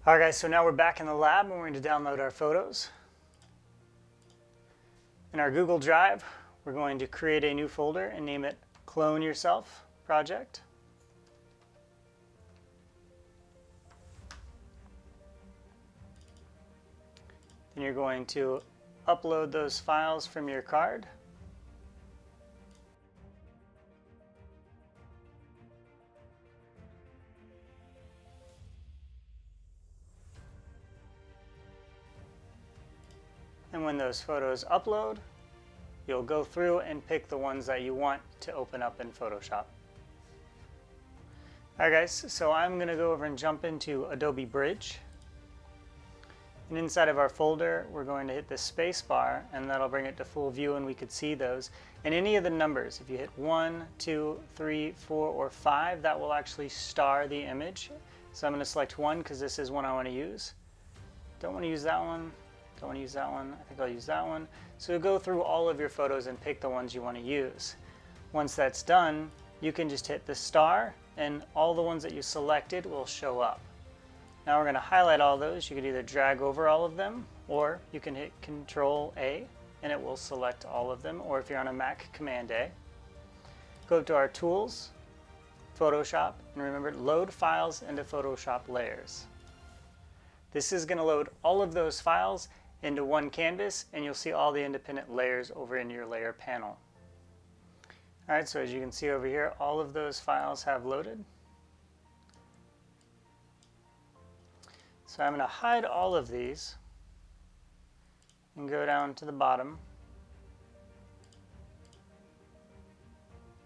Alright guys, so now we're back in the lab and we're going to download our photos. In our Google Drive, we're going to create a new folder and name it Clone Yourself Project. Then you're going to upload those files from your card. And when those photos upload, you'll go through and pick the ones that you want to open up in Photoshop. Alright guys, so I'm going to go over and jump into Adobe Bridge. And inside of our folder, we're going to hit the space bar and that'll bring it to full view and we could see those. And any of the numbers, if you hit 1, 2, 3, 4, or 5, that will actually star the image. So I'm going to select 1 because this is one I want to use. Don't want to use that one. Don't want to use that one. I think I'll use that one. So go through all of your photos and pick the ones you want to use. Once that's done, you can just hit the star and all the ones that you selected will show up. Now we're going to highlight all those. You can either drag over all of them or you can hit Control A and it will select all of them, or if you're on a Mac, Command A. Go up to our Tools, Photoshop, and remember, load files into Photoshop layers. This is going to load all of those files into one canvas and you'll see all the independent layers over in your layer panel. Alright, so as you can see over here, all of those files have loaded. So I'm going to hide all of these and go down to the bottom.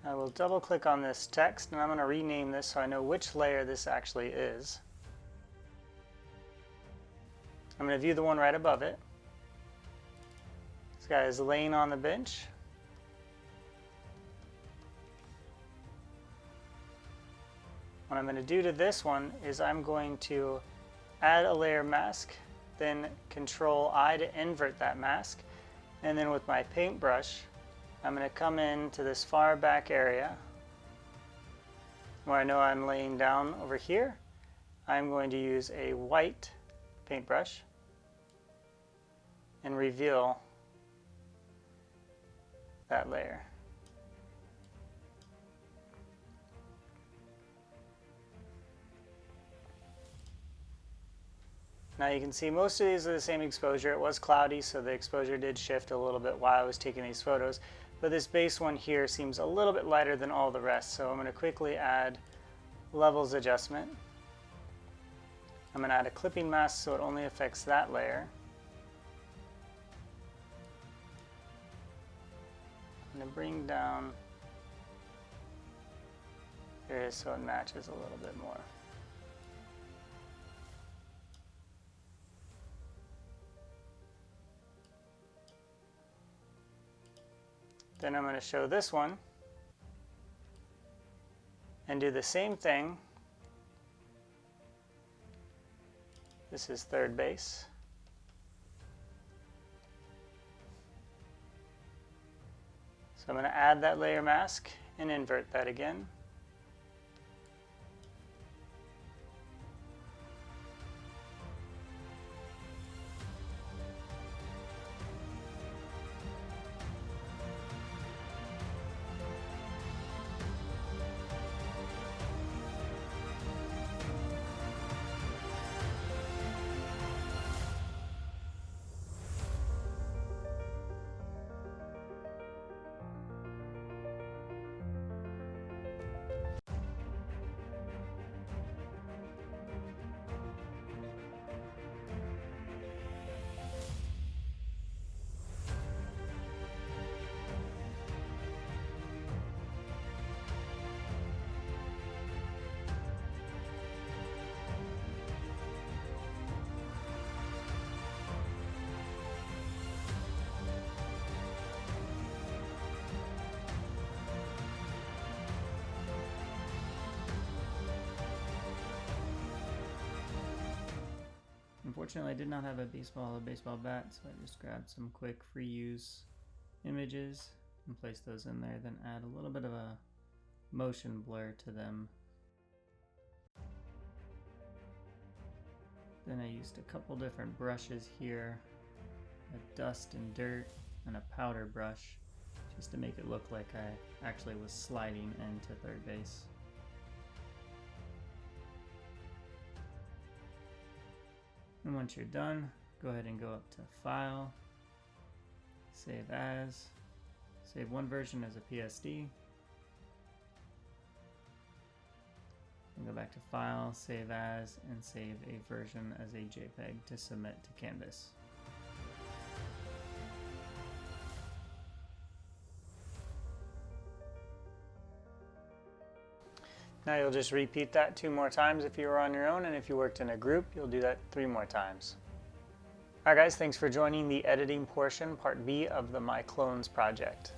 I will double click on this text and I'm going to rename this so I know which layer this actually is. I'm going to view the one right above it. This guy is laying on the bench. What I'm going to do to this one is I'm going to add a layer mask, then Control I to invert that mask, and then with my paintbrush I'm going to come into this far back area where I know I'm laying down over here. I'm going to use a white paintbrush and reveal that layer. Now you can see most of these are the same exposure. It was cloudy, so the exposure did shift a little bit while I was taking these photos, but this base one here seems a little bit lighter than all the rest, so I'm going to quickly add levels adjustment. I'm going to add a clipping mask so it only affects that layer. I'm going to bring down here so it matches a little bit more. Then I'm going to show this one and do the same thing. This is third base. So I'm going to add that layer mask and invert that again. Unfortunately, I did not have a baseball bat, so I just grabbed some quick free use images and placed those in there, then add a little bit of a motion blur to them. Then I used a couple different brushes here, a dust and dirt and a powder brush, just to make it look like I actually was sliding into third base. And once you're done, go ahead and go up to File, Save As, save one version as a PSD, and go back to File, Save As, and save a version as a JPEG to submit to Canvas. Now you'll just repeat that 2 more times if you were on your own, and if you worked in a group, you'll do that 3 more times. Alright guys, thanks for joining the editing portion, part B of the My Clones project.